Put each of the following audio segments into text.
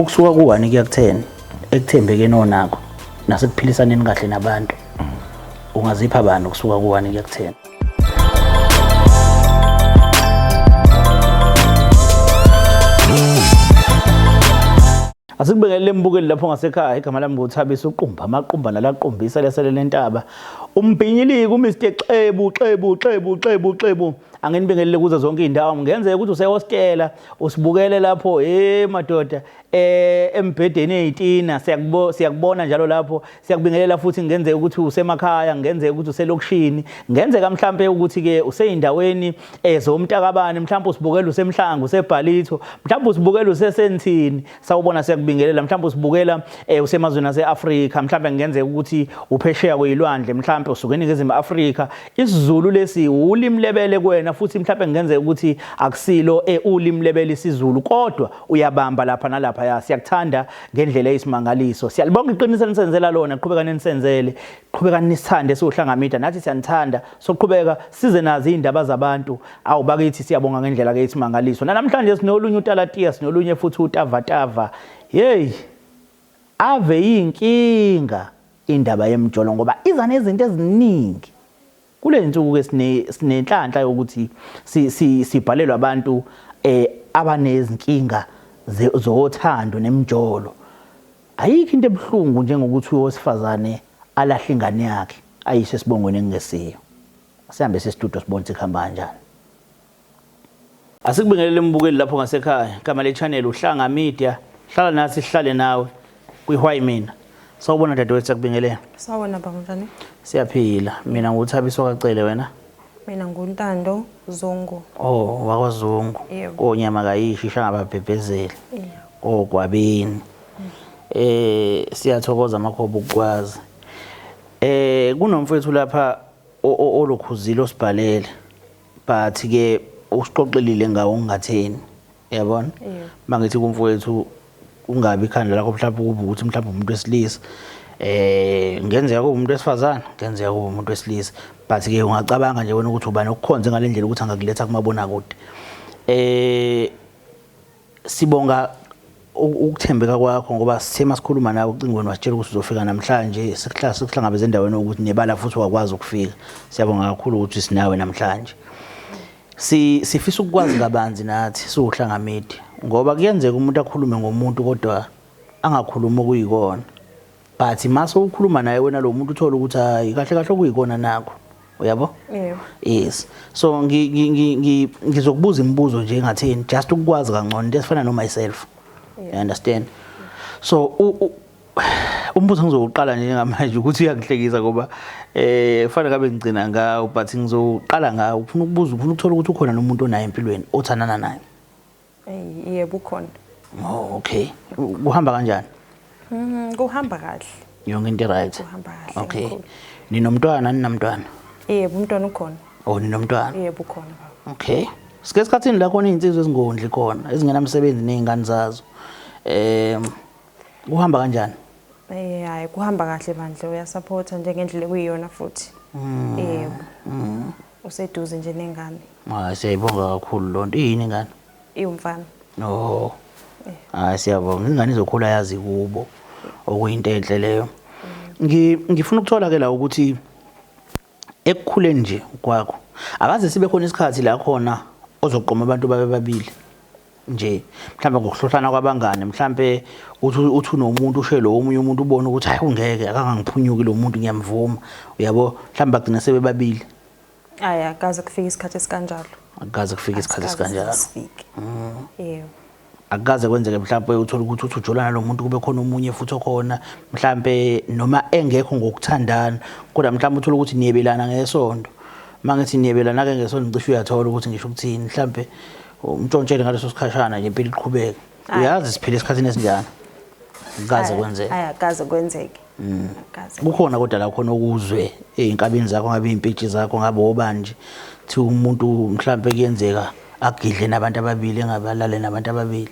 ukusuka ku1 kuya ku10 ekuthembekeni onakho nasekuphilisaneni kahle nabantu ungazipha abantu ukusuka ku1 kuya ku10? Asikubingelele mbukeli lapho ngasekhaya. Igama lami nguThabisa uQumba, amaqumba nalaqombisa lesele lentaba. Umbhinyiliki uMr Xebu. Angenibingelele kuzo zonke indawo. Ngenzeka ukuthi usehostela usibukele lapho madoda embhedeni eyitina. Siyakubona njalo lapho. Siyakubingelela futhi ngenzeka ukuthi usemakhaya, ngenzeka ukuthi uselokishini, ngenzeka mhlambe ukuthi ke useyindaweni zomntakabani, mhlambe usibukela usemhlanga, usebhalitho, mhlambe usibukela usesentini. Sawubona siyakubingelela, mhlambe usibukela usemazweni aseAfrika, mhlambe ngenzeka ukuthi uphesheya kwezilwandle, mhlambe usuke eNingizimu Afrika. IsiZulu lesi ulimi lebele kuwena futhi mhlambe ngenzeka ukuthi akusilo ulimi lebele isiZulu, kodwa uyabamba lapha nalapha. Siyakuthanda ngendlela eyisimangaliso. Siyalibonga iqiniso enisenzela lona, qhubeka nisenzele, qhubeka nisithande siwohlanga media. Nathi siyanithanda, soqhubeka size nazi indaba zabantu. Awu bakithi siyabonga ngendlela ke eyisimangaliso. Namhlanje sinolunye uTalatiya, sinolunye futhi uTavatava. Hey, ave yinkinga indaba yemjolo ngoba iza nezinto eziningi. Kule nsuku ke sinenhlanhla yokuthi sibhalelwa abantu abanezinkinga zothando nemjolo. Ayikho into ebuhlungu njengokuthi owesifazane alahle ingane yakhe ayisho esibongweni engesiyo. Asihambe sestudio sibone sikhamba kanjani. Asikubingelele mbukeli lapho ngasekhaya. Igama le channel uhlanga media. Hlala nathi sihlale nawe kwiHway mina. Sawubona dadewethu, sakubingelela. Sawubona baba, njani? Siyaphila. Mina nguThabisa Kacele, wena? Mina nguNtando Zongo. Oh, wakwaZongo. Konyama kayishisha ngababhebhezeli. Ogwabini. Siyathokoza amakhobo ukukwazi. Kunomfowethu lapha olokhuzile osibhalele. But ke usiqoqelile ngawo ungatheni. Yabona? Mangithi kumfowethu ungabi ikhanda lakho mhlawumbe kube ukuthi mhlawumbe umuntu wesilisa. Ngenzeka kube umuntu wesifazana, ngenzeka kube umuntu wesilisa. But ke ungacabanga nje wena ukuthi ubani ukukhonza ngalendlela ukuthi angakuletha kumabona kude. Sibonga ukuthembeka kwakho ngoba sithe masikhuluma nawe ucingweni wasitshela ukuthi uzofika namhlanje. Sikuhlangabeze endaweni ukuthi nebala futhi wakwazi ukufika. Siyabonga kakhulu ukuthi sinawe namhlanje. Sifisa ukwazi kabanzi nathi siwohlanga media ngoba kuyenzeka umuntu akhulume ngomuntu kodwa angakhuluma okuyikona. But mase ukhuluma naye wena lo muntu uthola ukuthi hayi kahle okuyikona nakho. Uyabo? Yes. So ngizokubuza imibuzo nje engatheni just ukwazi kangcono into esifana no myself. You understand? So umbuzo ngizoqala nje ngamanje ukuthi uyakuhlekisa ngoba kufanele kabe ngicina ngawo, but ngizoqala ngawo. Ufuna ukubuza, ufuna ukuthola ukuthi ukhona nomuntu onayo empilweni othandana naye? Yebo ukhona. Oh, okay. Kuhamba kanjani? Kuhamba kahle. Yonke into right. Kuhamba kahle. Okay. Ninomntwana, ninamntwana? Yebo umntwana ukhona. Oh, ninomntwana? Yebo ukhona. Okay. Sike esikhathini la khona izinsizwe ezingondli khona ezingenamsebenzi nezingane zazo. Kuhamba kanjani? Hayi kuhamba kahle bandle, uyasupporta nje ngendlela kuyiyona futhi. Yebo. Useduze nje nengane. Hayi siyayibonga kakhulu lonto. Yini ingane? Iyumfana. Oh. Hayi siyabonga. Ingane izokhula yazi kubo. Okuyinto enhle leyo. Ngifuna ukuthola ke la ukuthi ekukhuleni nje kwakho akaze sibe khona isikhathi la khona ozoqoma abantu babe babili nje, mhlambe ngokuhlohlana kwabangane, mhlambe uthi unomuntu ushe lo omunye umuntu ubone ukuthi hayi ungeke akangangiphunyuki lo muntu ngiyamvuma, uyabo, mhlambe bagcina sebe babili. Hayi akaze kufika isikhathi esikanjalo. Akaze kufika isikhathi esikanjalo. Yebo. Akaze kwenzeke mhlambe uthola ukuthi ujolana lo muntu kube khona omunye futhi okhona mhlambe noma engekho ngokuthandana kodwa mhlambe uthola ukuthi niyebelana ngesonto. Mangithi niyebelana ke ngesonto ngicishe uyathola ukuthi ngisho ukuthini, mhlambe umntshontshelwe ngaleso sikhashana nje impilo iqhubeka. Uyazi siphila esikhathini esinjani. Akaze kwenzeke. Hayi akaze kwenzeke. Kukhona kodwa la khona okuzwe einkabeni zakho ngabe impitshi zakho ngabe obanje thi umuntu mhlambe kuyenzeka agidle nabantu ababili engabalale nabantu ababili.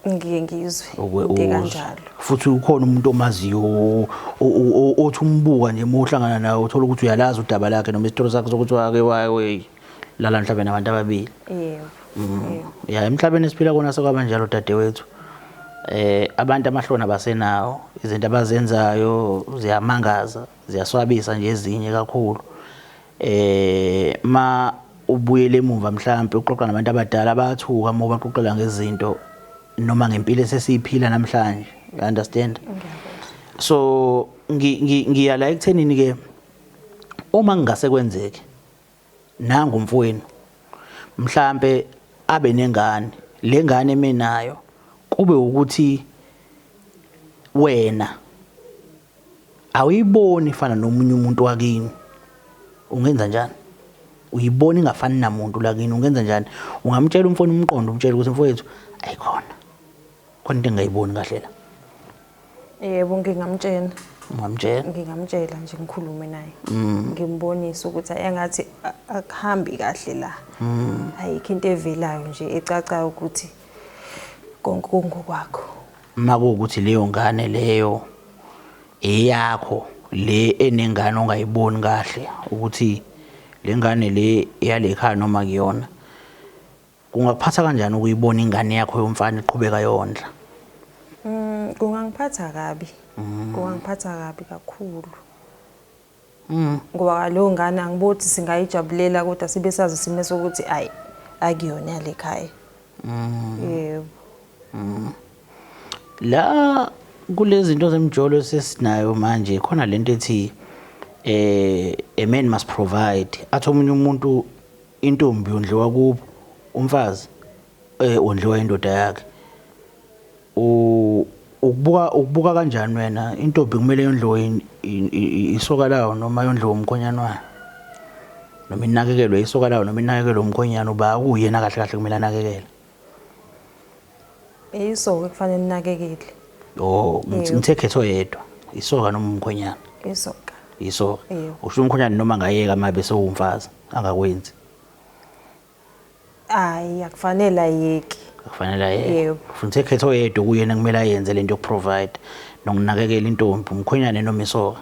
Ngike ngizwe into kanjalo. Futhi ukhona umuntu omaziyo othi umbuka nje mohlangana nawe uthola ukuthi uyalazi udaba lakhe noma isitoro sakhe sokuthi wake waye lala mhlawumbe nabantu ababili. Yebo. Ya emhlabeni esiphila kona sekwabanjalo dadewethu. abantu amahloni abasenawo izinto abazenzayo ziyamangaza ziyaswabisa nje ezinye kakhulu ma ubuyele emuva mhlambe uxoxa nabantu abadala bayathuka uma baxoxela ngezinto noma ngempilo esesiyiphila namhlanje, you understand? So ngiyala ekuthenini ke uma ngase kwenzeke nanga umfowenu mhlambe abe nengane, le ngane emenayo kube ukuthi wena awuyiboni fana nomunye umuntu wakini, ungenza njani? Uyibona ingafani namuntu lakini, ungenza njani? Ungamtshela umfowenu umqondo, umtshela ukuthi mfowethu ayikhona khona into engayiboni kahle la. Yebo, ngingamtshela. Ngingamtshela nje ngikhulume naye. Ngimbonise ukuthi engathi akuhambi kahle la. Ayikho into evelayo nje ecacayo ukuthi konke kungokwakho. Makuwukuthi leyo ngane leyo eyakho, le enengane ongayiboni kahle ukuthi le ngane le yalekhaya noma kuyona, kungaphatha kanjani ukuyibona ingane yakho yomfana iqhubeka yondla? Kungangiphatha kabi. Kungangiphatha kabi kakhulu. Ngoba leyo ngane angibothi singayijabulela kodwa sibe sazi isimo sokuthi ayi akuyona yale ekhaya. Yebo. La kulezi zinto zemjolo sesinayo manje khona lento ethi a man must provide. Athi omunye umuntu intombi ondliwa kubo, umfazi ondliwa indoda yakhe. Ukubuka kanjani wena intombi kumele yondliwe isoka lawo noma yondliwe umkhonyana wayo? Noma inakekelwe isoka lawo noma inakekelwe umkhonyana, uba kuyena kahle kahle kumele anakekele? Isoka kufanele ninakekele. Ngithe khetho yedwa, isoka noma umkhonyana? Isoka. Usho umkhonyana noma ngayeka mabe sewumfazi angakwenzi? Hayi, akufanele ayeke. Kufanele ayeke. Futhi khetho yedwa kuyena kumele ayenze lento yokuprovide nokunakekela intombi, umkhonyana noma isoka.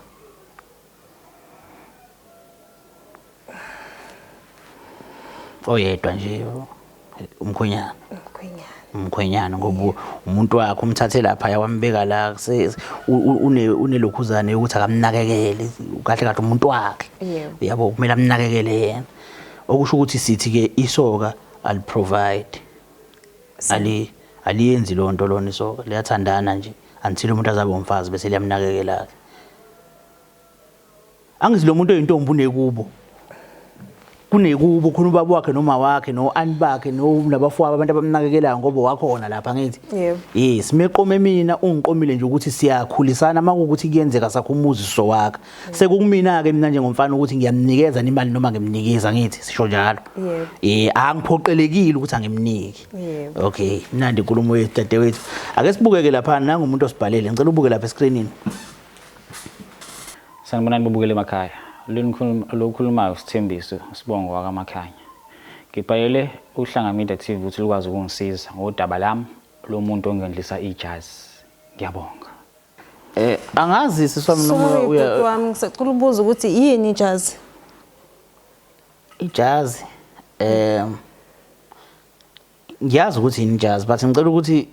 Oyedwa nje umkhwenyana ngoba umuntu wakhe umthathe lapha yawambeka la unelokhuzane ukuthi akamnakekele kahle kahle umuntu wakhe. Yabo kumele amnakekele yena. Okusho ukuthi sithi ke isoka al provide. Aliyenzi lonto lona isoka, liyathandana nje until umuntu azabe umfazi bese liyamnakekela. Angithi lo muntu oyintombi unekubo. Kunekubo khona ubaba wakhe noma wakhe no ani bakhe no nabafowabo abantu abamnakekelayo ngoba wakhona lapha ngithi. Yes, meqome mina ungiqomile nje ukuthi siyakhulisana makuthi kuyenzeka sakho umuziso wakhe. Sekukumina ke mina njengomfana ukuthi ngiyamnikeza imali noma ngimnikeza ngithi sisho njalo. Angiphoqelekile ukuthi angimniki. Okay, mnandi inkulumo yethu dadewethu. Ake sibukeke lapha nanga umuntu osibhalele. Ngicela ubuke lapha escreenini. Sanibonani bobukele emakhaya. Lokhulumayo Sithembiso Sibongo wakamakhanya. Ngibhalele uhlanga media TV ukuthi likwazi ukungisiza ngodaba lami lo muntu ongendlisa ijazz. Ngiyabonga. Angazi siswami noma uya wami ngisacela ubuza ukuthi yini ijazz? Ijazz ngiyazi ukuthi yini ijazz but ngicela ukuthi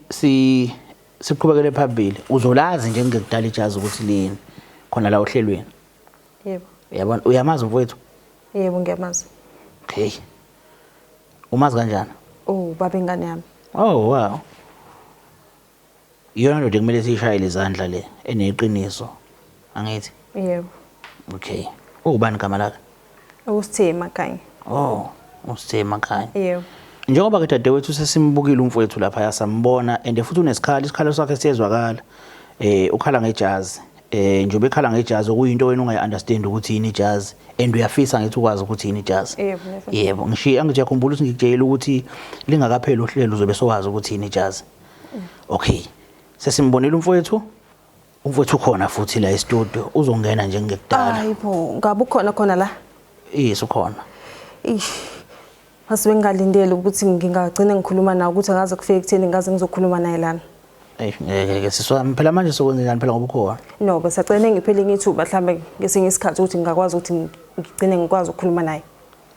siqhubekele phambili. Uzolazi nje ngekudala ijazz ukuthi lini khona la ohlelweni. Yebo. Yabona uyamazi mfowethu? Yebo ngiyamazi. Okay. Umazi kanjani? Baba ingane yami. Wow. Yona ndoda kumele siyishayele izandla le eneqiniso. Angithi? Yebo. Okay. Ubani igama lakhe? Usithema Khanya. Usithema Khanya. Yebo. Njengoba ke dadewethu sesimbukile umfowethu lapha yasambona and futhi unesikhalo, isikhalo sakhe siyezwakala. Ukhala ngejazz. Njobe ekhala ngejazz okuyinto wena ungayi-understand ukuthi yini ijazz and uyafisa ngithi ukwazi ukuthi yini ijazz. Yebo, ngishiya angithi yakhumbula ukuthi ngikutshela ukuthi lingakapheli uhlelo uzobe sowazi ukuthi yini ijazz. Okay. Sesimbonile umfowethu khona futhi la e-studio uzongena nje ngekudala. Hayibo, ngabe ukhona la? Yes, ukhona. Masibe ngalindele ukuthi ngingagcina ngikhuluma nawe ukuthi angaze kufike ekutheni ngaze ngizokhuluma naye lana. Ngeke siswa phela manje sokwenza njani phela ngoba ukhona? No, bese agcine ngiphele ngithuba mhlambe ngesinye isikhathi ukuthi ngingakwazi ukuthi ngigcine ngikwazi ukukhuluma naye.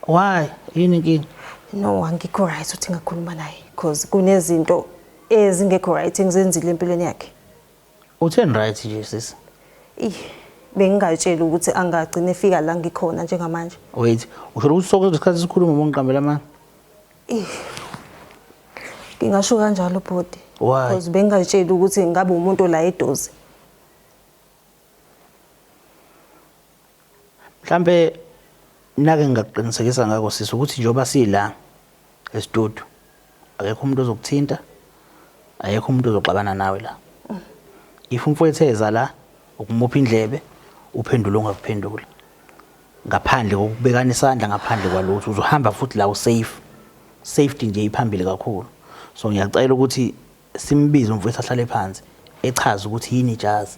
Why? Yini inkinga? No, angikho right ukuthi ngakhuluma naye because kunezinto ezingekho right engizenzile empilweni yakhe. Utheni right nje sisi? Bengingatshela ukuthi angagcine efika la ngikhona njengamanje. Wait, usho ukuthi sokuzwe isikhathi sikhuluma bongiqambela manje? Ngingasho kanjalo bhodi. Why? Because bengingatshela ukuthi ngabe umuntu la edozi. Mhlambe nake ngaqinisekisa ngako sisi ukuthi njoba sila esitudio akekho umuntu ozokuthinta, ayekho umuntu ozoxabana nawe la. If umfowethu eza la ukumupha indlebe uphendula ongakuphendula. Ngaphandle kokubekana isandla ngaphandle kwalutho uzohamba futhi la usafe. Safety nje iphambili kakhulu. So ngiyacela ukuthi simbize umfowethu ahlale phansi echaza ukuthi yini ijazi.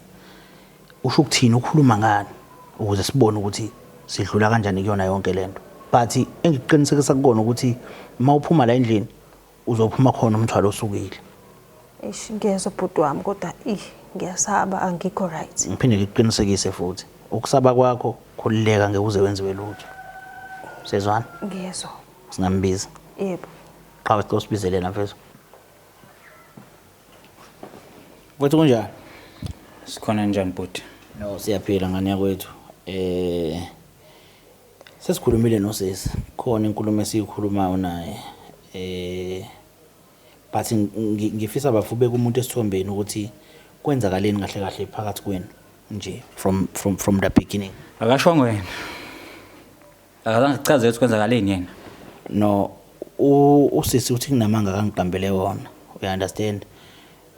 Usho ukuthini ukhuluma ngani ukuze sibone ukuthi sidlula kanjani kuyona yonke lento. But engiqinisekisa kukona ukuthi mawuphuma la endlini uzophuma khona umthwalo osukile. Ngiyezwa bhodi wami kodwa ngiyasaba angikho right. Ngiphinde ngiqinisekise futhi ukusaba kwakho khulileka ngeke uze wenziwe lutho. Sezwana? Ngiyezwa. Singambiza. Yebo. Qhawe sicosibizele na mfethu. Wethu kunjani? Sikhona njani bhuti? No, siyaphila ngani yakwethu. Sesikhulumile nosisi. Khona inkulumo esiyikhulumayo naye. But ngifisa bafube kumuntu esithombeni ukuthi kwenzakaleni kahle kahle phakathi kwenu nje from the beginning. Akashongo wena. Akazange sichaze ukuthi kwenzakaleni yena. No, usisi uthi kunamanga kangiqambele wona. You understand?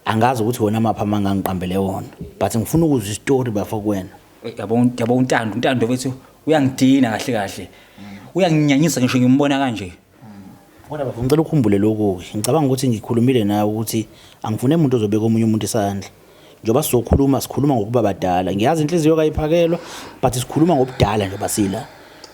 Angazi ukuthi wona mapha amanga ngiqambele wona. But ngifuna ukuzwa istory bafo kuwena. Yabo untando wethu uyangidina kahle kahle. Uyanginyanyisa ngisho ngimbona kanje. Kodwa bafo ngicela ukukhumbule lokho. Ngicabanga ukuthi ngikhulumile nawe ukuthi angifune umuntu ozobeka omunye umuntu isandla. Njoba sizokhuluma ngokuba badala. Ngiyazi inhliziyo kayiphakelwa but sikhuluma ngobudala nje basila.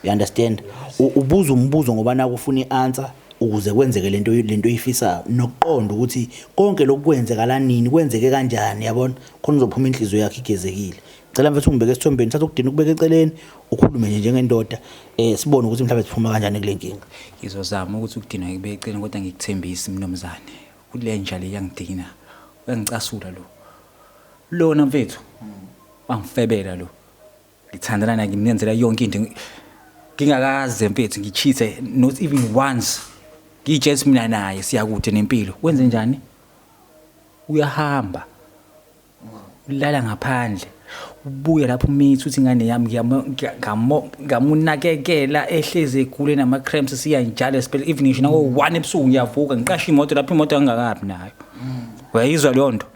You understand? Ubuza umbuzo ngoba na ufuna ianswer ukuze kwenzeke lento oyifisayo nokuqonda ukuthi konke lokwenzekala nini kwenzeke kanjani yabona khona uzophuma inhliziyo yakhe igezekile. Ngicela mfethu ungibeke esithombeni thatha ukudina ukubeka eceleni ukhulume nje njengendoda sibone ukuthi mhlawumbe siphuma kanjani kule nkinga. Ngizozama ukuthi ukudina ngibeke eceleni kodwa ngikuthembisa mnomzane. Kule njalo iyangidina. Uyangicasula lo. Lona mfethu. Wangifebela lo. Ngithandana naye ngimenzela yonke into. Ngingakaze mfethu ngichithe not even once. Ngijets mina naye siyakude nempilo. Wenze njani? Uyahamba. Ulala ngaphandle. Ubuye lapho umithi uthi ingane yami ngamunakekela ehleze egule nama cramps siya njalo especially evening ngisho nawo 1 ebusuku ngiyavuka ngiqasha imoto lapho imoto angakabi nayo. Uyayizwa leyo nto?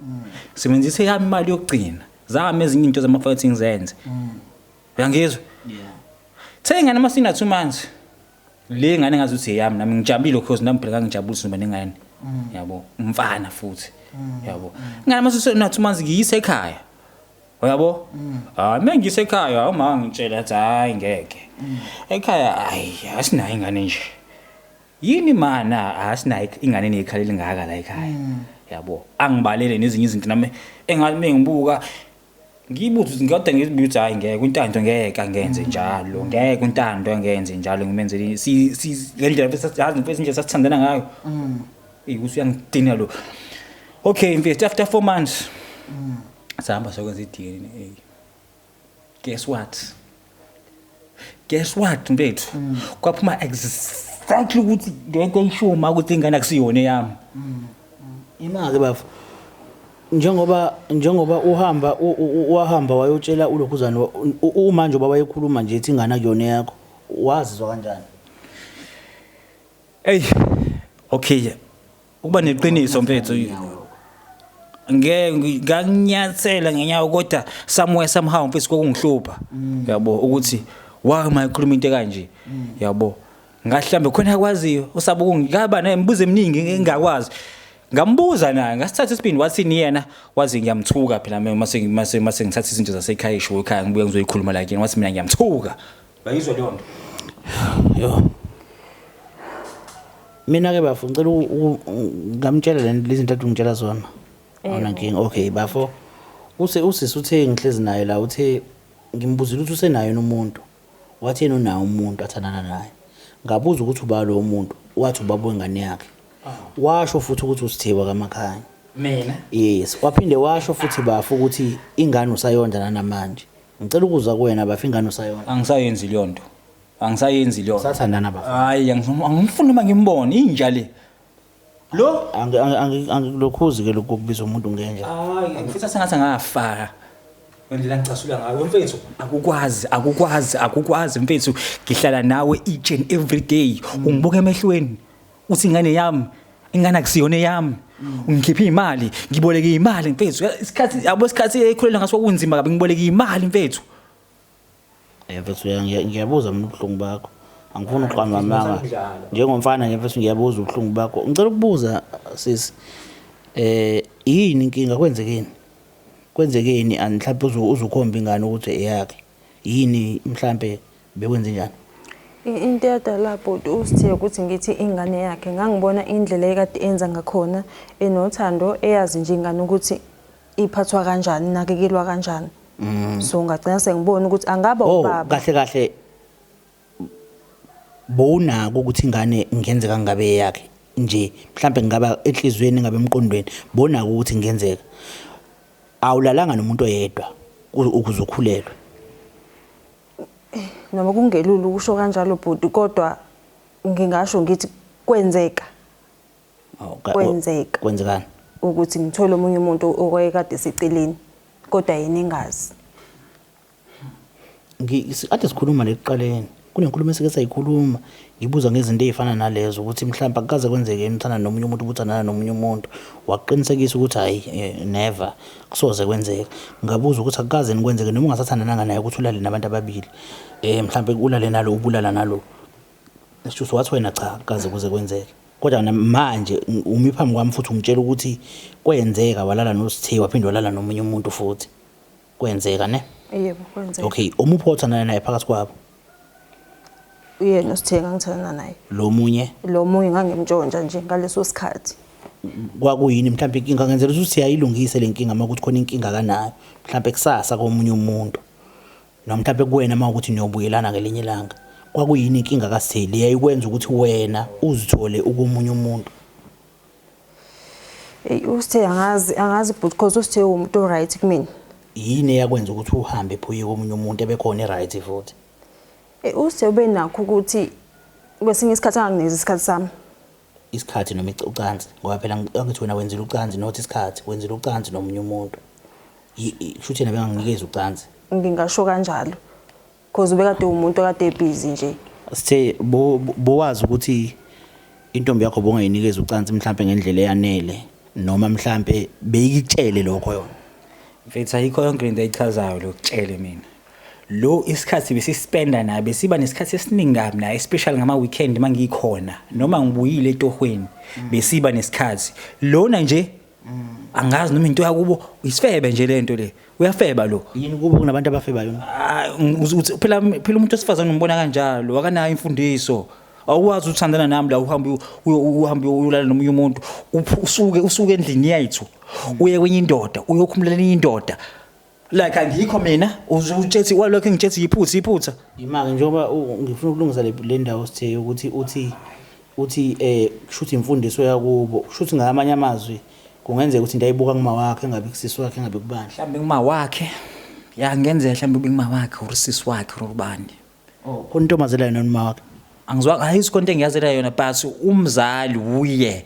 Sebenzise yami imali yokugcina. Zama ezinye into zama-fighting zenze. Uyangizwa? Yeah. Thenga nama sina 2 months. Le ngane ngazuthi yami nami ngijabulile because nami phela ngijabulisa ngoba nengane. Yabo, umfana futhi. Yabo. Ngane mase na 2 months ngiyise ekhaya. Uyabo? Mengise ekhaya uma ngitshela ukuthi hayi ngeke. Ekhaya asinayo ingane nje. Yini mana asinayo ingane nekhalile ngaka la ekhaya. Yabo. Angibalele nezinye izinto nami engathi mengibuka ngibuthi ngiyoda ngizibuthi hayi ngeke untando ngeke angenze njalo. Ngeke untando angenze njalo ngimenzele ngendlela bese nje sasithandana ngayo. Ukuthi uyangidina lo. Okay mfethu after 4 months. Sahamba sokwenza iDNA. Guess what mfethu? Kwaphuma exactly ukuthi lento eyishuma ukuthi ingane akusiyona yami. Imake bafu. Njengoba uhamba wayotshela ulokhuzana uma nje baba ekhuluma nje ethi ingane akuyona yakho wazizwa kanjani? Okay. Ukuba neqiniso mfethu. Nganyathela ngenyawo kodwa somewhere somehow mfethu kokungihlupha. Yabo ukuthi why mayikhuluma into kanje? Yabo. Ngahlambe khona kwaziyo usaba ukungikaba naye imibuzo eminingi engingakwazi. Ngambuza naye ngasithatha isibindi wathini yena wazi ngiyamthuka phela mase ngithatha izinto zasekhaya isho ekhaya ngibuye ngizoyikhuluma la yena wathi mina ngiyamthuka. Bayizwa leyo nto. Yo. Mina ke bafu ngicela ngamtshela lezi zinto ungitshela zona. Awuna nkinga. Okay bafo. Usisi uthe ngihlezi naye la uthe ngimbuzile ukuthi usenayo nomuntu. Wathi yena unayo umuntu athandana naye. Ngabuza ukuthi uba lo umuntu wathi ubaba wengane yakhe. washo futhi ukuthi usithiwa kaMakhanya. Mina Yes, waphinde washo futhi bafu ukuthi ingane usayonda namanje. Ngicela ukuza kuwena bafu ingane usayonda. angisayenzi leyo nto. Angisayenzi leyo. Sathandana bafu. Hayi angifuni uma ngimbone inja le. Lo Angilokhuzi ke lokubizwa umuntu ngenja. hayi ngifisa sengathi ngafaka. Wendlela ngicasula ngayo mfethu akukwazi mfethu ngihlala nawe each and every day ungibuka emehlweni uthi ingane yami ingane akusiyona yami ungikhipha imali ngiboleka imali mfethu isikhathi ekhulela ngaso kunzima kabi ngiboleka imali mfethu Mfethu ngiyabuza mina ubuhlungu bakho. Angifuni uqhamba manga. Njengomfana nje mfethu ngiyabuza ubuhlungu bakho. Ngicela ukubuza sisi yini inkinga kwenzekeni? Kwenzekeni mhlawumbe uzukhomba ingane ukuthi eyakhe. Yini mhlawumbe bekwenze njani? Into yadala bhuti usithe ukuthi ngithi ingane yakhe ngangibona indlela ekade enza ngakhona enothando eyazi nje ingane ukuthi iphathwa kanjani nakekelwa kanjani. So ngagcina sengibona ukuthi angaba ubaba. Kahle bona ukuthi ingane ngenzeka ngabe yakhe nje mhlawumbe ngaba enhlizweni ngabe emqondweni bona ukuthi ngenzeka. Awulalanga nomuntu oyedwa ukuzukhulelwa. Noma kungelulu ukusho kanjalo bhuti kodwa ngingasho ngithi kwenzeka. Kwenzekani? Ukuthi ngithole omunye umuntu okwekade siceleni kodwa yena engazi. Ade sikhuluma leqaleni. Kunenkulumo esike sayikhuluma ngibuza ngezinto ezifana nalezo ukuthi mhlawumbe akukaze kwenzeke uthana nomunye umuntu ubuthana nomunye umuntu waqinisekisa ukuthi hayi never kusoze kwenzeka. Ngabuza ukuthi akukaze nikwenzeke noma ungasathandana naye ukuthi ulale nabantu ababili mhlawumbe ulale nalo ubulala nalo. Sisho wathi wena cha akukaze kuze kwenzeke. Kodwa manje umi phambi kwami futhi ungitshela ukuthi kwenzeka walala noSithiwa waphinde walala nomunye umuntu futhi. Kwenzeka ne? Yebo kwenzeka. Okay, umuphi othandana naye phakathi kwabo? Uyena uSithenga ngithandana naye. Lo munye ngangimntshontsha nje ngaleso sikhathi. Kwakuyini mhlawumbe inkinga ngenzela ukuthi siyayilungise lenkinga makuthi khona inkinga kanayo mhlawumbe kusasa komunye umuntu noma mhlawumbe kuwena mawukuthi niyobuyelana ngelinye ilanga. Kwakuyini inkinga kaSitheli yayikwenza ukuthi wena uzithole ukumunye umuntu? Usithe angazi but because usithe umuntu oright kumina. Yini eyakwenza ukuthi uhambe phuye komunye umuntu ebekhona eright futhi? Usithe ube nakho ukuthi kwesinye isikhathi anganginezi isikhathi sami. Isikhathi noma ucansi ngoba phela angithi wena wenzela ucansi not isikhathi wenzela ucansi nomunye umuntu. Futhi yena benganginikeza ucansi. Ngingasho kanjalo because ubekade umuntu okade busy nje. Sithe bowazi ukuthi intombi yakho bongayinikeza ucansi mhlawumbe ngendlela eyanele noma mhlawumbe beyikutshele lokho yona. mfethu ayikho yonke into ayichazayo lokutshele mina. Lo isikhathi besispenda naye besiba nesikhathi esiningi kabi naye especially ngama weekend mangikhona noma ngibuyile etohweni besiba nesikhathi lona nje angazi noma into yakubo isifebe nje lento le uyafeba lo yini kubo kunabantu abafebayo uthi phela umuntu osifazana umbona kanjalo akanayo imfundiso awuwazi uthandana nami la uhambe uyolala nomunye umuntu usuke endlini yethu uye kwenye indoda uyokhumulela indoda like angikho mina uzethi walokho ngitshethi iphutha imake njengoba ngifuna ukulungisa le ndawo sithe ukuthi kushuthi imfundiso yakubo kushuthi ngamanye amazwi kungenzeka ukuthi into ayibuka kuma wakhe engabe kusisi wakhe engabe kubani mhlambe kuma wakhe ngenzeka mhlambe kuma wakhe urisisi wakhe urubani khona intombazela yona noma wakhe angizwa ayisikonto engiyazela yona but umzali uye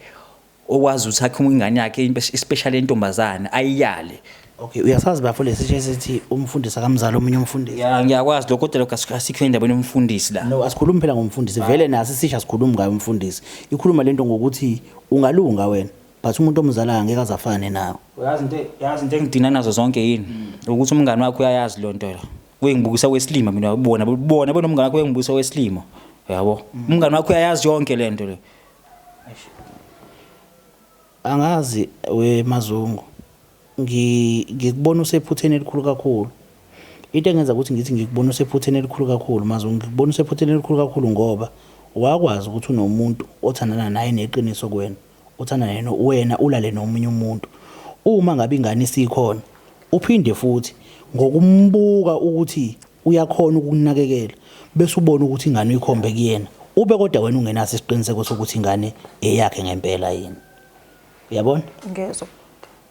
okwazi ukuthi akhe ingane yakhe especially intombazana ayiyale. Okay, uyasazi bafo lesitshe sithi umfundisi kamzala omunye umfundisi. Ngiyakwazi lokho kodwa asikho indaba yomfundisi la. No, asikhulumi phela ngomfundisi. Vele nasi sisha sikhuluma ngayo umfundisi. Ikhuluma lento ngokuthi ungalunga wena, but umuntu omzala angeke azafane nawe. Uyazi into engidina nazo zonke yini? Ukuthi umngane wakho uyayazi lonto la. Uyengibukisa kwesilima mina ubona nomngane wakho uyengibukisa kwesilimo. Yabo. Umngane wakho uyayazi yonke lento le. Angazi we Mazungu. Ngikubona usephutheni elikhulu kakhulu. Into engenza ukuthi ngithi ngikubona usephutheni elikhulu kakhulu Mazungu ngikubona usephutheni elikhulu kakhulu ngoba wakwazi ukuthi unomuntu othandana naye neqiniso kuwena. Uthandana yena wena ulale nomunye umuntu. Uma ngabe ingane isikhona uphinde futhi ngokumbuka ukuthi uyakhona ukunakekela bese ubona ukuthi ingane uyikhombe kuyena ube kodwa wena ungenaso isiqiniseko sokuthi ingane eyakhe ngempela yini. Uyabona? Ngezwe.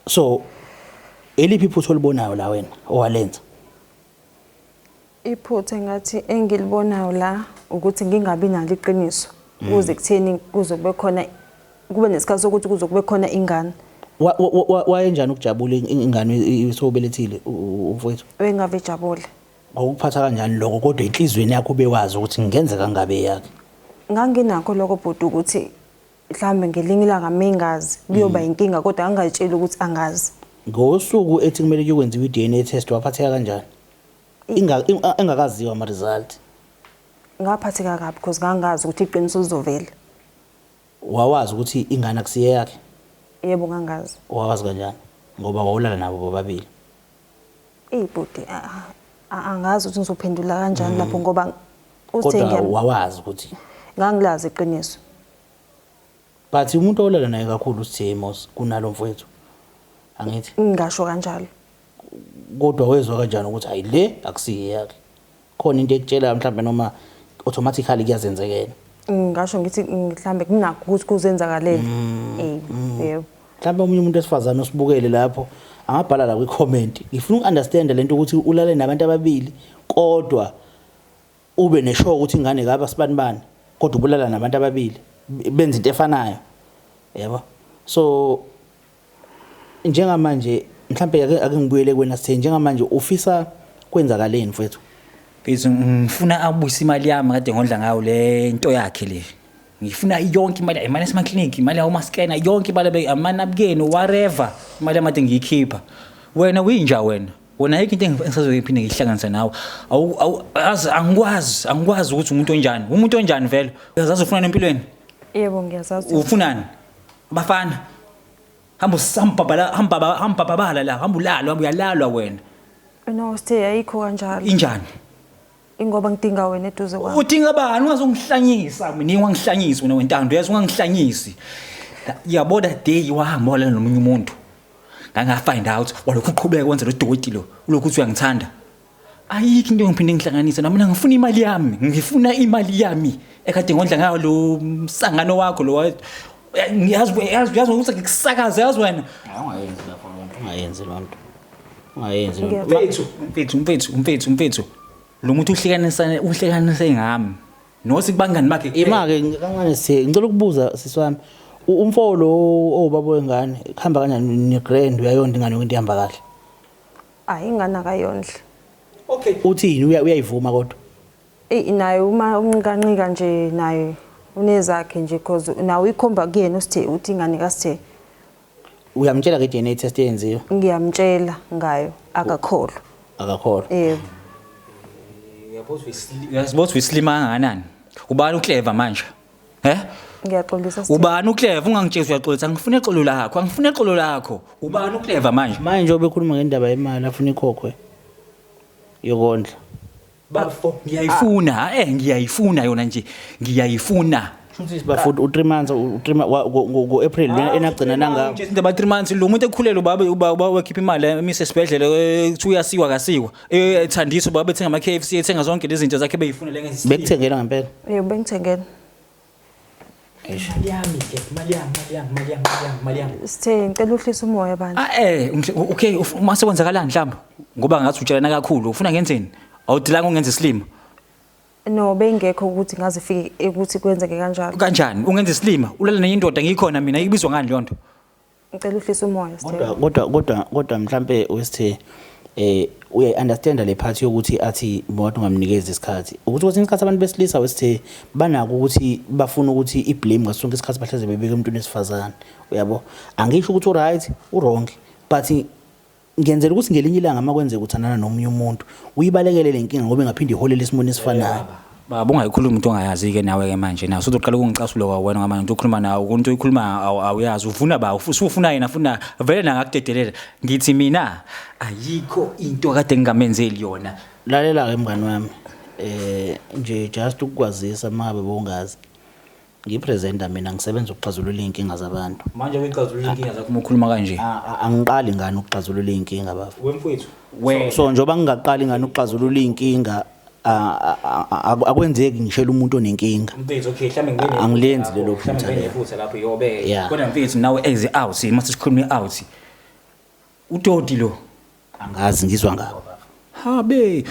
So eliphi iphutho olibonayo la wena owalenza? Iphutha ngathi engilibonayo la ukuthi ngingabi nalo iqiniso ukuze kutheni kuzobe khona kube nesikhathi sokuthi kuzobe khona ingane. Wayenjani ukujabula ingane isobelethile umfowethu? Wengavejabule. Awukuphatha kanjani lokho kodwa inhlizweni yakho bewazi ukuthi ngenzeka ngabe yakhe? Nganginakho lokho bhuti ukuthi mhlambe ngelinye ilanga mengazi kuyoba inkinga kodwa angayitshela ukuthi angazi. Ngosuku ethi kumele kuyokwenziwa i-DNA test waphatheka kanjani? Engakaziwa ama result. Ngaphatheka kabi because ngangazi ukuthi iqiniso lizovela. Wawazi ukuthi ingane akusiye yakhe? Yebo ngangazi. Wawazi kanjani? Ngoba wawulala nabo bobabili. Ibhuti angazi ukuthi ngizophendula kanjani lapho ngoba kodwa wawazi ukuthi ngangilazi iqiniso. But umuntu olala naye kakhulu uSithemos kunalo mfowethu. Angithi Ngisho kanjalo. Kodwa wezwa kanjani ukuthi hayi le akusiye yakhe? Khona into ekutshela mhlambe noma automatically kuyazenzekela. Ngisho ngithi mhlambe kunakho ukuthi kuzenzakalele. Yebo. Mhlambe umunye umuntu esifazana osibukele lapho angabhala la kwi-comment. Ngifuna ukunderstand lento ukuthi ulale nabantu ababili kodwa ube neshow ukuthi ingane ngaba sibanibani kodwa ubulala nabantu ababili benza into efanayo. Yebo. So njengamanje mhlambe ake ngibuyele kuwena Sithe njengamanje ufisa kwenzakaleni mfowethu? Ngifuna abuyise imali yami kade ngondla ngayo le nto yakhe le. Ngifuna yonke imali esema clinic, imali yawo maskena, yonke imali amanabukeni whatever, imali amade ngiyikhipha. Wena uyinja wena. Wona ayikho into engisazoyiphinde ngihlanganise nawe. Angikwazi ukuthi umuntu onjani. Umuntu onjani vele? Uyazazi ufuna empilweni? Yebo ngiyazazi. Ufunani? Abafana. Hamba babala la, hamba ulalwa, uyalalwa wena. No, Sithe ayikho kanjalo. Injani? Ingoba ngidinga wena eduze kwami. Udinga bani ungazongihlanyisa mina wangihlanyisa wena wentando yazi ungangihlanyisi. Yabona day wahamba wala nomunye umuntu. Find out walokhu uqhubeka wenza lo doti lo ulokhu uthi uyangithanda. Ayikho into engiphinde ngihlanganise nami ngifuna imali yami. Ngifuna imali yami ekade ngondla ngayo lo msangano wakho lo ngiyazi ukuthi ngikusakaza yazi wena. Ungayenzi lapho ungayenzi lonto. Ungayenzi. Mfethu. Lo muntu uhlekanisa ngami. Nosi kubangani bakhe imake kancane Sithe ngicela ukubuza siswami umfolo obaba wengane khamba kanjani negrand uyayonda ingane into ihamba kahle? Ingane akayondla. Okay. Uthini uyayivuma kodwa? Nayo uma unqikancika nje nayo unezakhe nje because nawo ikhomba kuyena uSithe uthi ingane kaSithe. Uyamtshela ke DNA test yenziwe? Ngiyamtshela ngayo akakholwa. Yebo. Uyazibona uyislima kangakanani? Ubani uClever manje? Ngiyaxolisa Sithe. Ubani uClever ungangitshela uyaxolisa ngifuna ixolo lakho. Ubani uClever manje? Manje obekhuluma ngendaba yemali afuna ikhokhwe yokondla. Bafo ngiyayifuna yona nje. Ngiyayifuna. Futhi bafuna u3 months ngo-April enagcina nanga. Into ba 3 months lo muntu ekhulele ubaba wekhipha imali emise esibhedlela kuthi uyasiwa kasiwa. Ethandisa ubaba ethenga ama KFC ethenga zonke lezi zinto zakhe beyifuna lengezi. Bekuthengela ngempela? Yebo bengithengela. Imali yami. Sithe ngicela uhlisa umoya bandla. Okay mase kwenzakalani mhlamba ngoba ngathi utshelana kakhulu ufuna ngenzeni awudilanga ungenza islima. No bengekho ukuthi ngazifike ukuthi kwenzeke kanjalo. Kanjani ungenza islima ulala neyindoda ngikhona mina ikubizwa ngani le nto? Ngicela uhlisa umoya Sithe. Kodwa mhlambe uSithe uya understand le part yokuthi athi bonke ungamnikeza isikhathi ukuthi kwesinye isikhathi abantu besilisa wesithe banako ukuthi bafuna ukuthi iblame ngasonke isikhathi bahleze bebeke umuntu nesifazana uyabo angisho ukuthi uright wrong but ngiyenzela ukuthi ngelinye ilanga makwenzeka ukuthandana nomunye umuntu uyibalekele lenkinga ngoba engaphindi iholele isimoni esifanayo. Baba ungayikhuluma umuntu ongayazi ke nawe ke manje nawe uzoqala ukungicasula wena ngamanje into okhuluma nawe umuntu oyikhuluma awuyazi ufuna ba ufuna yena afuna vele nangakudedelela ngithi mina ayikho into kade ngingamenzeli yona. Lalela ke mngani wami nje just ukukwazisa mangabe bongazi ngipresenta mina ngisebenza ukuxazulula inkinga zabantu. Manje uyixazulula inkinga zakho ukukhuluma kanje? Angiqali ngani ukuxazulula inkinga bafu. Wemfowethu so njoba ngingaqali ngani ukuxazulula inkinga akwenzeki ngishela umuntu onenkinga. Mfethu okay mhlambe ngibene. Angilenzi lelo phutha mhlambe lelo. ngephutha lapho yobe. Yeah. Kodwa mfethu nawe as out mase sikhuluma out. Utoti lo. Angazi ngizwa ngabo. Habe.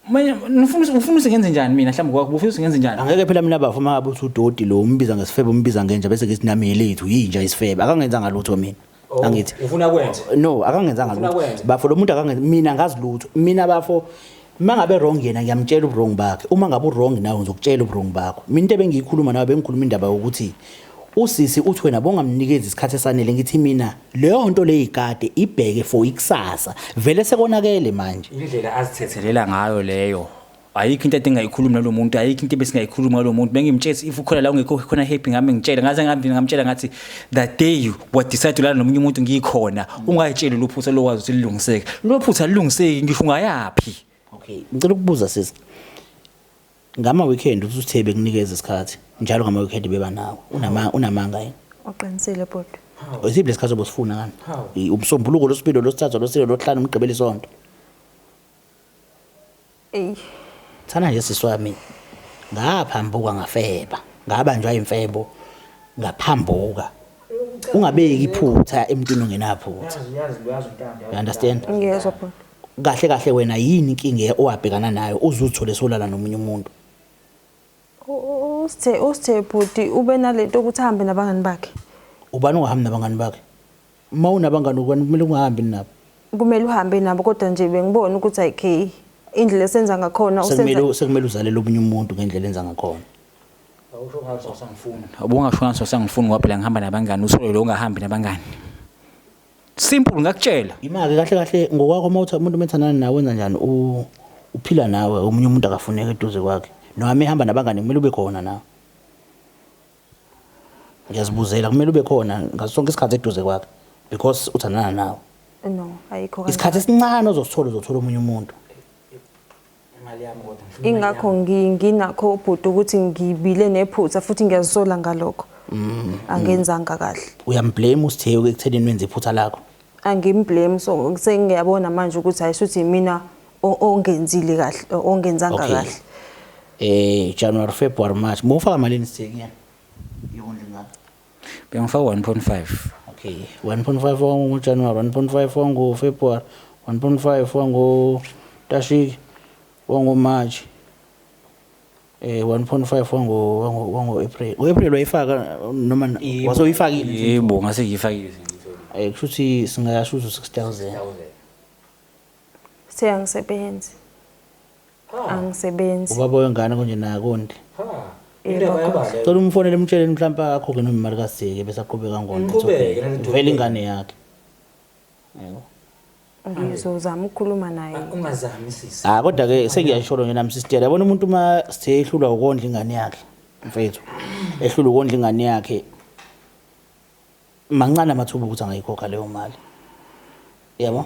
Manje ufuna usengenze njani mina mhlawumbe kwakho ufuna usengenze njani? Angeke phela mina bafuma ngabe uthi udoti lo umbiza ngesifebe umbiza ngenja bese ke sinami lethu yinja isifebe akangenzanga lutho mina. Angithi Ufuna kwenza? no akangenzanga lutho. kwenza? Bafo lo muntu akangenza mina ngazi lutho. Mina bafo mangabe wrong yena ngiyamtshela uwrong bakhe. Uma ngabe uwrong nawe ngizokutshela uwrong bakho. Mina into ebengiyikhuluma nawe bengikhuluma indaba ukuthi usisi uthi wena bongamnikeza isikhathi esanele ngithi mina leyo nto leyigade ibheke for ikusasa vele sekonakele manje. Indlela azithethelela ngayo leyo. Ayikho into engayikhuluma nalo muntu, ayikho into besingayikhuluma ngalo muntu. Bengimtshela if ukhona la ungekho khona happy ngami ngitshela ngaze ngamtshela ngathi that day you what decide la nomunye umuntu ngikhona ungayitsheli lo phutha lokwazi ukuthi lilungiseke. Lo phutha lilungiseki ngisho ungayapi. Okay, ngicela ukubuza sisi. Ngama weekend uthi uthebe kunikeza isikhathi. Njalo ngama weekend beba nawo. Unamanga yini? Uqinisile bhuti. Isiphi lesikhathi obusifuna ngani? Umsombuluko losibili losithathu losilo lohlanu umgqibelo isonto. Thana nje siswami. Ngaphambuka ngafeba. Ngabanjwa imfebo. Ngaphambuka. Ungabeki iphutha emntwini ongenaphutha. Yazi untando. You understand? Ngiyezwa bhuti. Kahle kahle wena yini inkinga owabhekana nayo uzuthole solala nomunye umuntu? Usithe bhuti ube nalento ukuthi ahambe nabangani bakhe. Ubani ungahambi nabangani bakhe? Mawunabangani ukubani kumele ungahambi nabo? Kumele uhambe nabo kodwa nje bengibona ukuthi ayikhe indlela esenza ngakhona Sekumele uzalele omunye umuntu ngendlela enza ngakhona. Awusho ngathi sasangifuna. Ubungasho ngathi sasangifuna ngoba phela ngihamba nabangani usolo lo ungahambi nabangani. Simple ngakutshela. Imake kahle kahle ngokwakho mawuthi umuntu methanana nawe wenza njani uphila nawe omunye umuntu akafuneka eduze kwakhe. Noma ehamba nabangani kumele ube khona nawe. Ngiyazibuzela kumele ube khona ngaso sonke isikhathi eduze kwakhe because uthandana nawe. No, ayikho Isikhathi esincane uzothola omunye umuntu. Imali yami kodwa. ingakho nginakho bhuti ukuthi ngibile nephutha futhi ngiyazisola ngalokho. Angenzanga kahle. Uyamblame usitheke ekuthenini wenze iphutha lakho. Angimblame so sengiyabona manje ukuthi ayisuthi mina ongenzile kahle ongenzanga kahle. January February March mofaka malini sitheke yana? Yonke ngapha. Bengifaka 1.5. Okay, 1.5 wango January, 1.5 wango February, 1.5 wango Tashiki, wango March. 1.5 wango April. April wayifaka noma wasoyifakile? Yebo, ngase ngiyifakile. Kushuthi singayasho 60,000. Siyangisebenzi. Angisebenzi. Ubaba wengane konje nayo konke. Indaba yabale. Cela umfonele umtshele mhlawumbe akho ke noma imali kasike bese aqhubeka ngone. Vele ingane yakhe. Yebo. Ngizozama ukukhuluma naye. Ungazami sisi. Kodwa ke sengiyasholo nje nami sister yabona umuntu uma sithe ehlulwa ukondla ingane yakhe mfethu ehlulwa ukondla ingane yakhe mancane amathuba ukuthi angayikhokha leyo mali yabo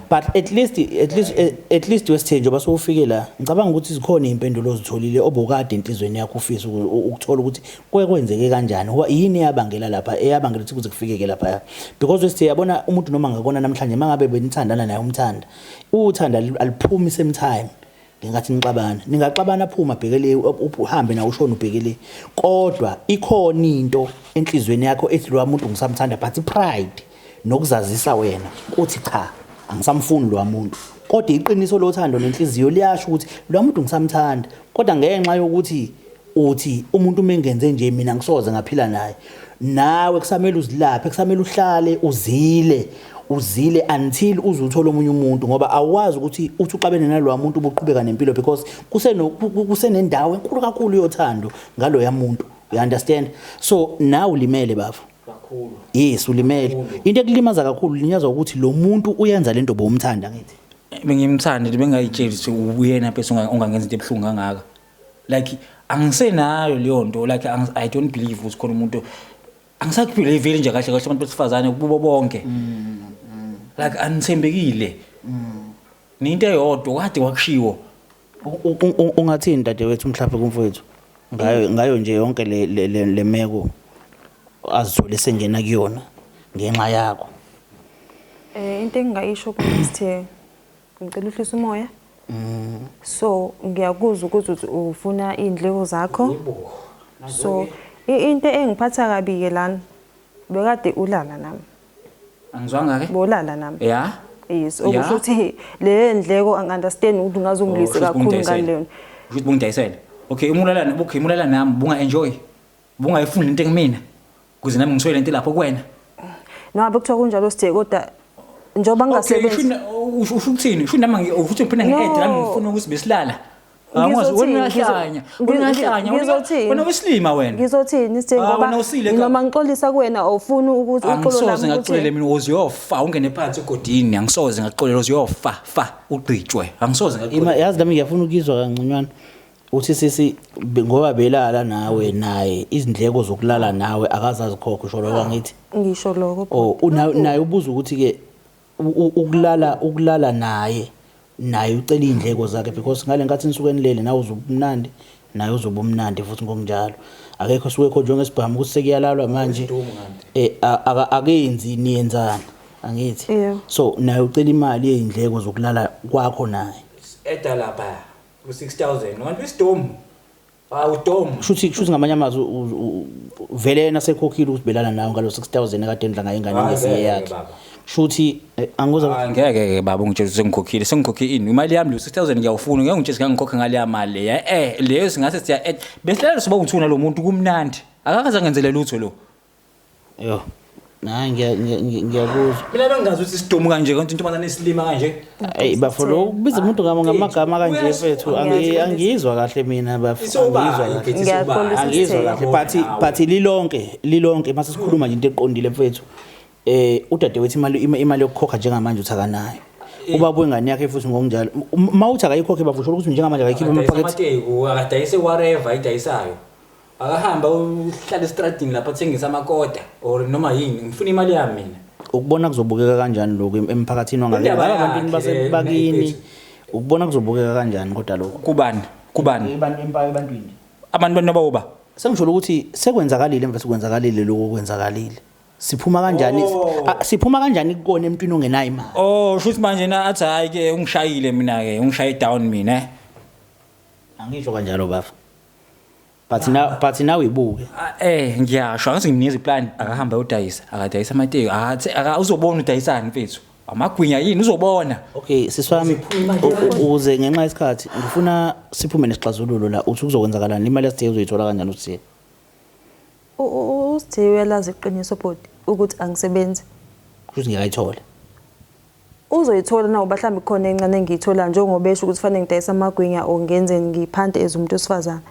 but at least wesithe nje basofike la ngicabanga ukuthi zikhona izimpendulo ozitholile obukade enhlizweni yakho ufisa ukuthola ukuthi kwenzeke kanjani yini yabangela lapha eyabangela ukuthi kufikeke lapha because wesithe yabona umuntu noma ngakona namhlanje mangabe benithandana naye umthanda uthanda aliphumi same time ngingathi ningaxabana phuma bhekele uhambe nawe ushona ubhekele kodwa ikhona into enhlizweni yakho ethi lo muntu ngisamthanda but pride nokuzazisa wena uthi cha angisamfuni lo muntu kodwa iqiniso lothando nenhliziyo liyasho ukuthi lo muntu ngisamthanda kodwa ngenxa yokuthi uthi umuntu mengenze nje mina ngisoze ngaphila naye nawe kusamele uzilaphe kusamele uhlale uzile until uzuthola omunye umuntu ngoba awazi ukuthi uthi uqabene nalo muntu ubuqhubeka nempilo because kusenendawo enkulu kakhulu yothando ngalo yamuntu you understand so now ulimele bafo kakhulu yes ulimele into ekulimaza kakhulu linyazwa ukuthi lo muntu uyenza lento bomthanda ngithi bengimthanda bengayitsheli ukuthi uyena bese ungangenza into ebhlungu kangaka like angisenayo leyo nto like I don't believe ukuthi khona umuntu angisakuphile nje kahle abantu besifazane kubo bonke like anithembekile ninto eyodwa kade wakushiwo ungathini dadewethu mhlawumbe kumfowethu ngayo nje yonke le meko azithole sengena kuyona ngenxa yakho into engingayisho ukuthi ngicela uhlisa umoya So ngiyakuzwa ukuthi ufuna indleko zakho. So into engiphatha kabi ke lana bekade ulala nami. Angizwanga ke? Bolala nami. Yeah. Yes, okusho ukuthi le ndleko angiunderstand ukuthi ungazongilisa kakhulu ngaleyo. Ukuthi bungidayisela. Okay, umulala nami bunga enjoy. Bungayifuni into engimina. Kuze nami ngiswele into lapho kuwena. No, abe kuthiwa kunjalo sithe kodwa njoba ngingasebenzi. Usho ukuthini? Usho nami ukuthi ngiphinda ngi-add nami ngifuna ukuthi besilala. Angazi wena uyahlanya. Wena wesilima wena. Ngizothini sithe ngoba noma ngixolisa kuwena awufuni ukuthi uxolo nami. Angisoze ngaxolele mina uziyofa ungene phansi egodini. Angisoze ngaxolele uziyofa ugqitshwe. Angisoze ngaxolele. Yazi nami ngiyafuna ukuzwa kangconywana uthi sisi ngoba belala nawe naye izindleko zokulala nawe akazazi khokho usho lokho ngithi. Ngisho lokho. Oh naye ubuza ukuthi ke ukulala naye ucela indleko zakhe because ngale nkathi nisukeni lele nawe uzobumnandi naye uzobumnandi futhi ngokunjalo akekho suke khona njengesibhamu ukuthi sekuyalalwa manje akenzi niyenzana angithi so naye ucela imali yezindleko zokulala kwakho naye edalapha u6000 ngibantu isidomu awudomu shuthi ngamanye amazwi vele yena sekhokhile ukubelana nawe ngalo 6000 ekade endla ngayo ingane ngesiye yakhe shuthi angizoza ngeke baba ungitshela sengikhokhile sengikhokhe ini imali yami lo 6000 ngiyawufuna ngeke ungitshela ngangikhokha ngale yamali leyo singathi siya behlelo soba uthuna lo muntu kumnandi akakaze ngenzele lutho lo yo hayi ngiyakuzwa mina bengazi ukuthi sidomu kanje konke into manje nesilima kanje hey bafolo ubiza umuntu ngamagama kanje mfethu angizwa kahle mina bafolo angizwa kahle but lilonke mase sikhuluma nje into eqondile mfethu udadewethu imali yokukhokha njengamanje uthakanayo ubaba wengane yakhe futhi ngokunjalo mawuthi akayikhokhe bafusho ukuthi njengamanje akayikhipha amaphakethe akadayise whatever idayisayo akahamba uhlala estradini lapha athengisa amakota or noma yini ngifuna imali yami mina ukubona kuzobukeka kanjani lokho emphakathini wangake abantwini basebakini ukubona kuzobukeka kanjani kodwa lokho kubani ebantwini abantu nabawoba sengisho ukuthi sekwenzakalile mfethu kwenzakalile lokho kwenzakalile siphuma kanjani kukona emntwini ongenayo imali shuthi manje na athi hayi ke ungishayile mina ke ungishaye down mina angisho kanjalo bafa but now ibuke ngiyasho ngathi ngimnikeza iplan akahamba udayisa akadayisa amateki uzobona udayisani mfethu amagwinya yini uzobona okay siswami uze ngenxa yesikhathi ngifuna siphume nesixazululo la uthi kuzokwenzakalani imali yasithe uzoyithola kanjani uthi usithiwe lazi iqiniso bodi ukuthi angisebenzi kuthi ngiyayithola uzoyithola nawo mhlawumbe khona encane engiyithola njengoba esho ukuthi fanele ngidayisa amagwinya o ngenze ngiphante ezumuntu osifazana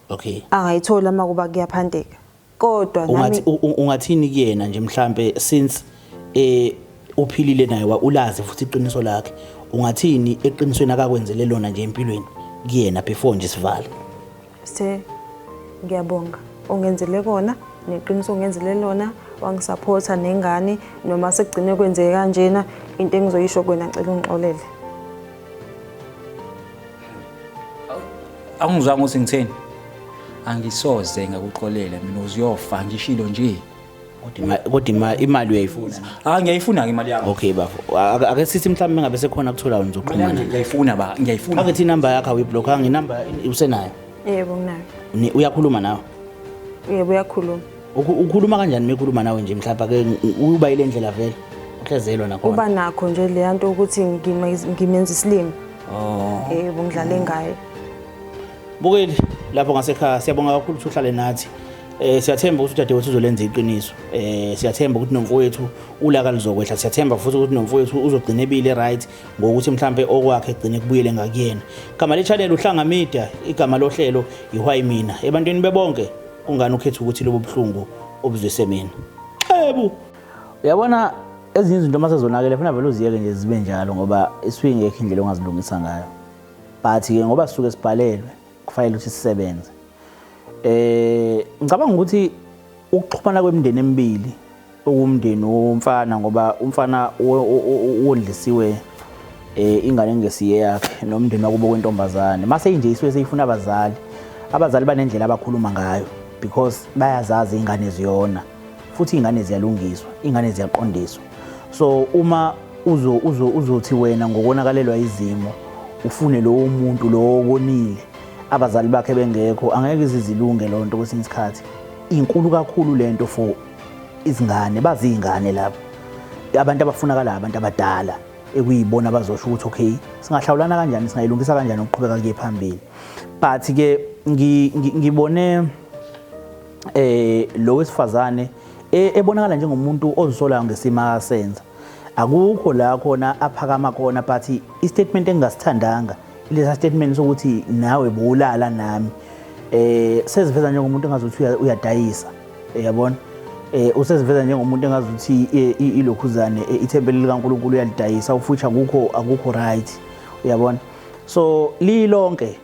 okay angayithola makuba kuyaphandeka kodwa nami ungathini kuyena nje mhlambe since uphilile naye ulazi futhi iqiniso lakhe ungathini eqinisweni akakwenzele lona nje empilweni kuyena before nje sivale ngiyabonga ungenzele kona neqiniso ungenzele lona wangisupporta nengane noma sekugcine kwenzeke kanjena into engizoyisho kwena ngicela ungixolele angizwanga ukuthi ngitheni angisoze ngakuxolela mina uziyofa ngishilo nje kodwa imali uyayifuna ngiyayifuna ke imali yami okay bafo ake sithi mhlawumbe ngabe sekhona kutholayo nizoxhumana ngiyayifuna ake thi number yakho uyiblock nginumber usenayo yebo nginayo uyakhuluma nawe yebo uyakhuluma ukhuluma kanjani mekhuluma nawe nje mhlawumbe ke uba ile ndlela vele uhlezelwa nakhona uba nakho nje le yanto ukuthi ngimenza isilimo yebo ngidlale ngayo bukeli lapho ngasekhaya siyabonga kakhulu ukuthi uhlale nathi siyathemba ukuthi udadewethu uzolenza iqiniso siyathemba ukuthi nomfowethu ulaka lizokwehla siyathemba futhi ukuthi nomfowethu uzogcina ebile right ngokuthi mhlambe okwakhe egcine kubuyele ngakuyena igama le channel uhlanga media igama lohlelo iwhy mina ebantwini bebonke ungani ukhetha ukuthi lobo buhlungu obuzwise mina ebu uyabona ezinye izinto masezonakele funa vele uziyeke nje zibe njalo ngoba iswing ngekho indlela ongazilungisa ngayo but ke ngoba sisuke sibhalelwe kufanele ukuthi sisebenze ngicabanga ukuthi ukuxhumana kwemindeni emibili okumndeni womfana ngoba umfana wondlisiwe ingane ngesiye yakhe nomndeni wakubo kwentombazane mase nje isuke seyifuna abazali banendlela abakhuluma ngayo because bayazazi ingane ziyona futhi ingane ziyalungiswa ingane ziyaqondiswa so uma uzothi wena ngokonakalelwa izimo ufune lowo muntu lo okonile abazali bakhe bengekho angeke izilunge lonto kwesinye isikhathi inkulu kakhulu lento for izingane bazingane lapho abantu abafunakala abantu abadala ekuyibona abazosho ukuthi okay singahlawulana kanjani singayilungisa kanjani ukuqhubeka kuye phambili but ke ngibone lo wesifazane ebonakala njengomuntu ozisolayo ngesima senza akukho la khona aphakama khona but istatement engingasithandanga lesa statement sokuthi nawe bowulala nami sesiveza njengomuntu engazuthi uyadayisa yabona usesiveza njengomuntu engazuthi ilokhuzane ithempeli likaNkulunkulu uyalidayisa ufuthi akukho right uyabona so lilonke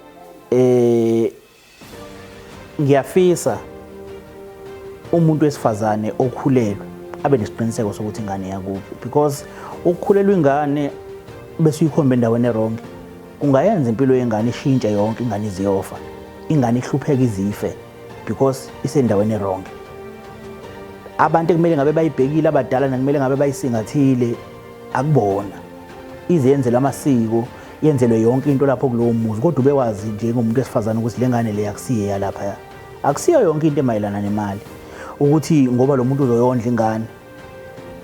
ngiyafisa umuntu wesifazane okhulelwe abe nesiqiniseko sokuthi ingane yakuphi because ukukhulelwa ingane bese uyikhomba endaweni errong kungayenza impilo yengane ishintshe yonke ingane iziyofa ingane ihlupheka izife because isendaweni errong abantu kumele ngabe bayibhekile abadala nakumele ngabe bayisingathile akubona izenzela amasiko yenzelwe yonke into lapho kulowo muzi kodwa ubewazi njengomuntu wesifazane ukuthi lengane le akusiye yalapha akusiyo yonke into emayelana nemali ukuthi ngoba lo muntu uzoyondla ingane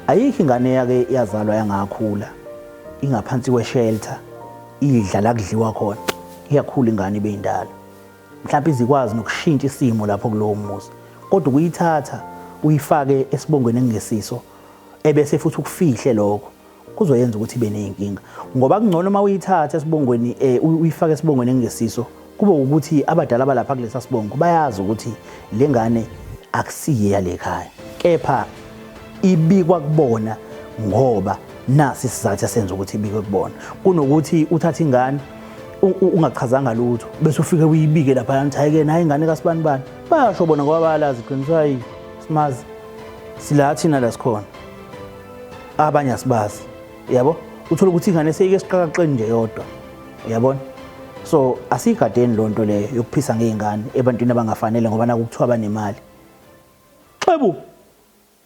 ayikho ingane yake yazalwa yangakhula ingaphansi kweshelter idla la kudliwa khona iyakhula ingane ibe indala mhlawumbe izikwazi nokushintsha isimo lapho kulowo muzi kodwa ukuyithatha uyifake esibongweni engesiso ebese futhi ukufihle lokho kuzoyenza ukuthi ibe nenkinga ngoba kungcono uma uyithatha esibongweni uyifake esibongweni engesiso kube ukuthi abadala balapha kulesa sibongo bayazi ukuthi lengane akusiye yale ekhaya kepha ibikwa kubona ngoba nasi isizathu esenza ukuthi ibikwe kubona kunokuthi uthatha ingane ungachazanga lutho bese ufike uyibike lapha yanthi hayike nayi ingane kaSibanibani bayasho bona ngoba bayalazi qiniswa hayi simazi sila thina la sikhona abanye asibazi yabo uthola ukuthi ingane seyike siqaqaqeni nje yodwa uyabona so asigadeni lonto leyo yokuphisa ngeingane ebantwini abangafanele ngoba nakuthiwa banemali xebu